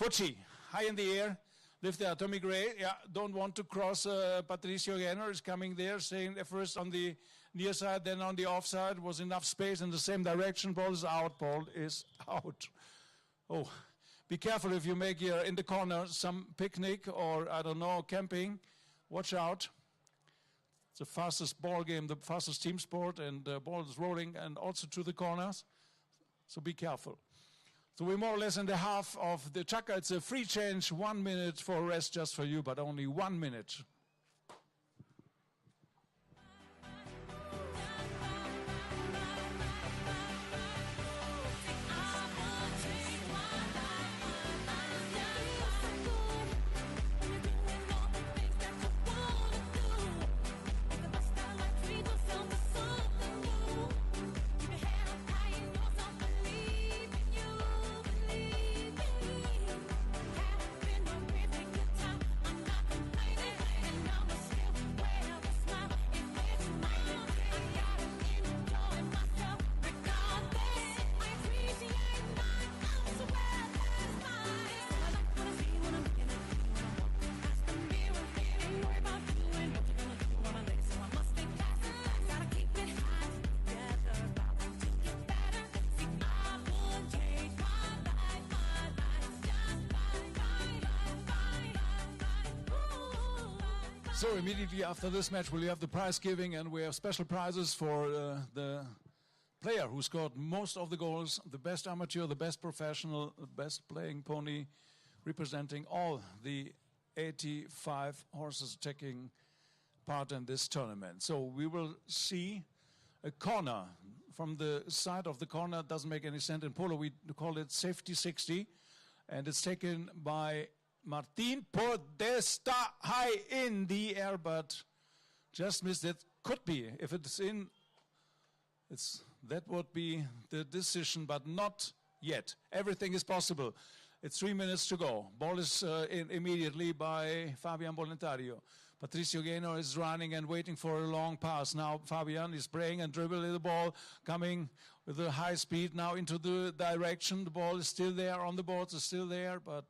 Fucci, high in the air. Lift there, Tommy Gray, don't want to cross. Patricio Gaynor is coming there, saying first on the near side, then on the offside. Was enough space in the same direction. Ball is out. Oh, be careful if you make here in the corner some picnic or, I don't know, camping. Watch out. It's the fastest ball game, the fastest team sport, and the ball is rolling and also to the corners. So be careful. So we're more or less in the half of the chaka. It's a free change, 1 minute for rest just for you, but only 1 minute. So immediately after this match, we'll have the prize giving, and we have special prizes for the player who scored most of the goals, the best amateur, the best professional, the best playing pony, representing all the 85 horses taking part in this tournament. So we will see a corner. From the side of the corner, it doesn't make any sense. In Polo, we call it safety 60, and it's taken by Martin Podesta, high in the air, but just missed it. Could be, if it's in, that would be the decision, but not yet. Everything is possible. It's 3 minutes to go. Ball is in immediately by Fabian Bolentario. Patricio Gaynor is running and waiting for a long pass. Now Fabian is spraying and dribbling the ball, coming with a high speed now into the direction. The ball is still there on the boards, is still there, but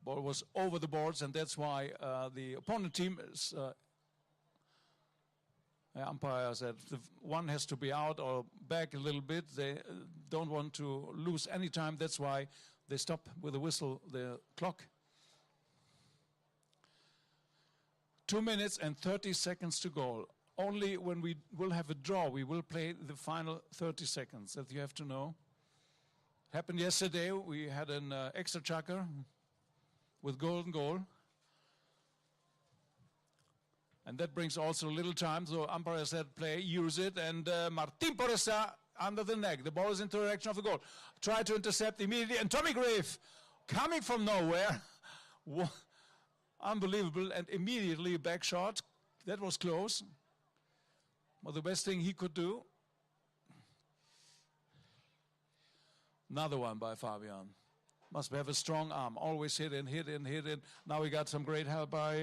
ball was over the boards, and that's why the opponent team is umpire said one has to be out or back a little bit. They don't want to lose any time. That's why they stop with a whistle the clock. 2 minutes and 30 seconds to go. Only when we will have a draw, we will play the final 30 seconds. That you have to know. Happened yesterday. We had an extra chucker with golden goal. And that brings also a little time. So umpire said play, use it. And Martin Podesta under the neck. The ball is in the direction of the goal. Try to intercept immediately. And Tommy Grave coming from nowhere. Unbelievable. And immediately a back shot. That was close. Well, the best thing he could do. Another one by Fabian. Must have a strong arm. Always hit in, hit in, hit in. Now we got some great help by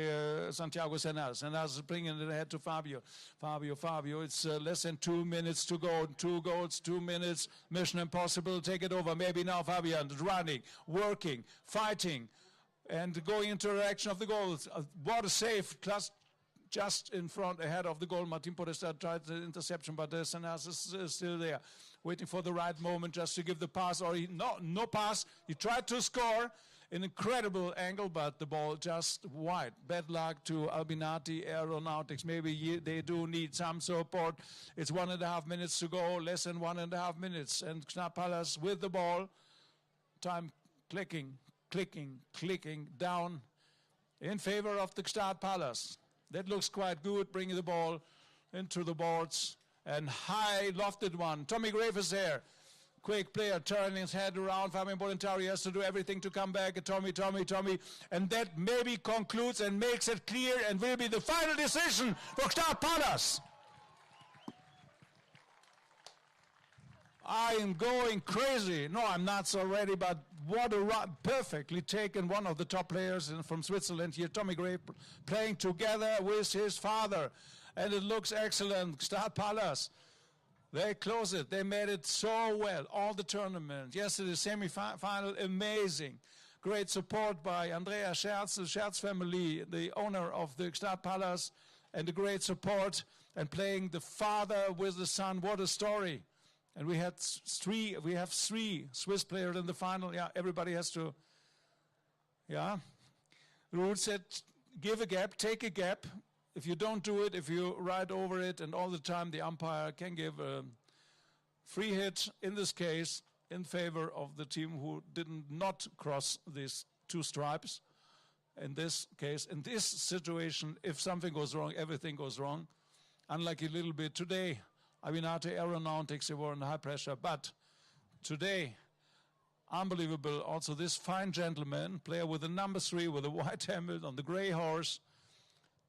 Santiago Senas. Senas is bringing it ahead to Fabio. Fabio. It's less than 2 minutes to go. 2 goals, 2 minutes. Mission impossible. Take it over. Maybe now Fabian is running, working, fighting, and going into the direction of the goals. What a save. Just in front, ahead of the goal. Martin Podesta tried the interception, but Senas is still there, waiting for the right moment just to give the pass, or no pass. He tried to score, an incredible angle, but the ball just wide. Bad luck to Albinati Aeronautics. Maybe they do need some support. It's 1.5 minutes to go, less than 1.5 minutes, and Gstaad Palace with the ball. Time clicking down in favor of the Gstaad Palace. That looks quite good, bringing the ball into the boards. And high lofted one. Tommy Grave is there. Quick player, turning his head around. Fabian Bolentario has to do everything to come back. Tommy. And that maybe concludes and makes it clear and will be the final decision for Gstaad Palace. I am going crazy. No, I'm not so ready, but what a run. Perfectly taken. One of the top players from Switzerland here, Tommy Grave, playing together with his father. And it looks excellent. Gstaad Palace, they close it. They made it so well, all the tournament. Yesterday, semi-final, amazing. Great support by Andrea Scherz, the Scherz family, the owner of the Gstaad Palace, and the great support, and playing the father with the son. What a story. And we have 3 Swiss players in the final. Yeah, everybody has to, the rule said, give a gap, take a gap. If you don't do it, if you ride over it, and all the time the umpire can give a free hit, in this case, in favor of the team who did not cross these 2 stripes. In this case, in this situation, if something goes wrong, everything goes wrong. Unlucky a little bit today. Albinati Aeronautics, they were under high pressure. But today, unbelievable. Also this fine gentleman, player with the number 3, with a white helmet on the gray horse,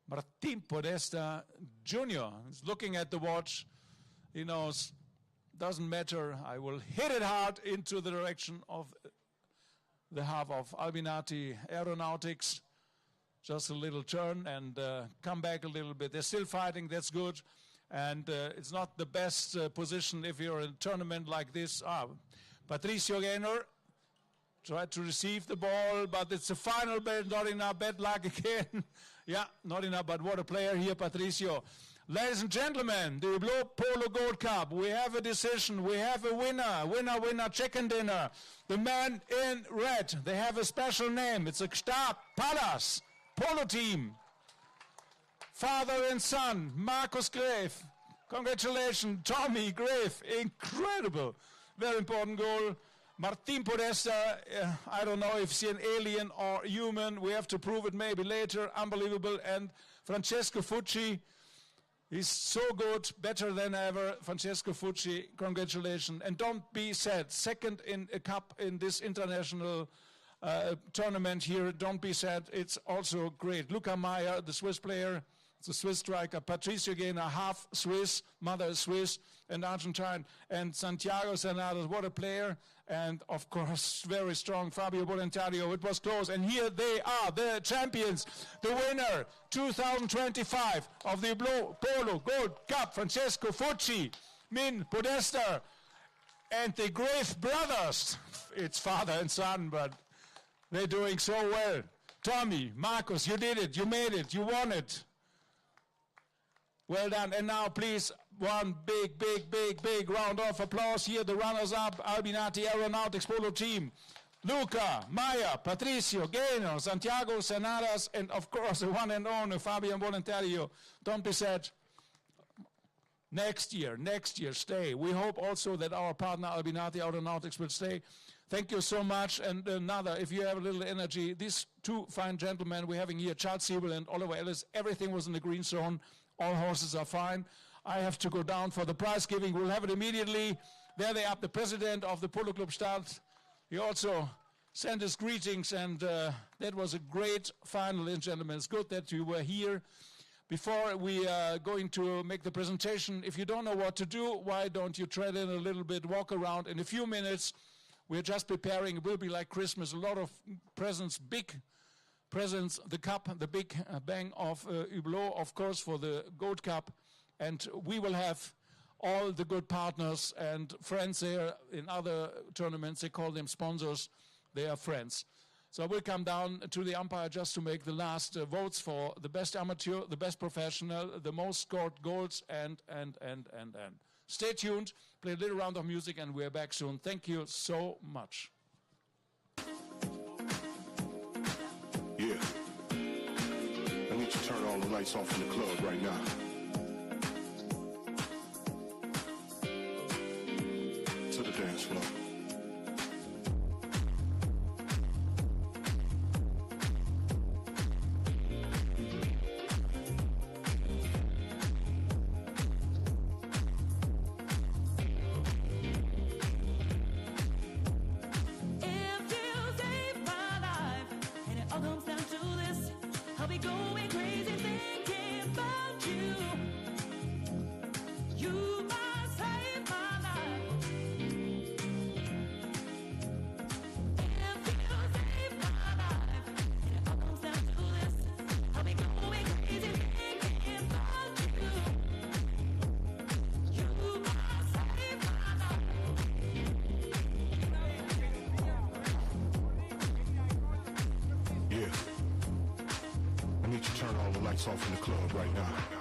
Martin Podesta Jr. is looking at the watch. He knows, doesn't matter. I will hit it hard into the direction of the half of Albinati Aeronautics. Just a little turn and come back a little bit. They're still fighting. That's good. And it's not the best position if you're in a tournament like this. Patricio Gaynor tried to receive the ball, but it's a final ball, not enough. Bad luck again. Yeah, not enough, but what a player here, Patricio. Ladies and gentlemen, the Hublot Polo Gold Cup. We have a decision. We have a winner. Winner, chicken dinner. The man in red. They have a special name. It's a Gstaad Palace Polo team. Father and son, Markus Gref. Congratulations, Tommy Gref. Incredible. Very important goal. Martin Podesta, I don't know if he's an alien or human. We have to prove it maybe later. Unbelievable. And Francesco Fucci. He's so good, better than ever. Francesco Fucci, congratulations. And don't be sad. Second in a cup in this international tournament here. Don't be sad. It's also great. Luca Meyer, the Swiss player, the Swiss striker. Patricio Gainer, half Swiss, mother is Swiss and Argentine. And Santiago Sanadas, what a player. And of course, very strong Fabio Volontario. It was close. And here they are, the champions, the winner 2025 of the Polo Gold Cup, Francesco Fucci, Min Podesta, and the Gref brothers. It's father and son, but they're doing so well. Tommy, Marcus, you did it, you made it, you won it. Well done. And now, please, one big round of applause here. The runners-up, Albinati Aeronautics Polo team. Luca, Maya, Patricio, Gainer, Santiago Sanadas, and of course the one and only Fabian Volontario. Don't be sad. Next year, stay. We hope also that our partner Albinati Aeronautics will stay. Thank you so much. And another, if you have a little energy, these two fine gentlemen we're having here, Charles Siebel and Oliver Ellis, everything was in the green zone. All horses are fine. I have to go down for the prize giving. We'll have it immediately. There they are, the president of the Polo Club Gstaad. He also sent his greetings, and that was a great final, ladies and gentlemen. It's good that you were here. Before we are going to make the presentation, if you don't know what to do, why don't you tread in a little bit, walk around. In a few minutes, we're just preparing. It will be like Christmas, a lot of presents, big presents, the cup, the big bang of Hublot, of course, for the Gold Cup. And we will have all the good partners and friends there. In other tournaments, they call them sponsors. They are friends. So I will come down to the umpire just to make the last votes for the best amateur, the best professional, the most scored goals, and. Stay tuned, play a little round of music, and we're back soon. Thank you so much. Yeah. I need you to turn all the lights off in the club right now. To the dance floor. Off in the club right now.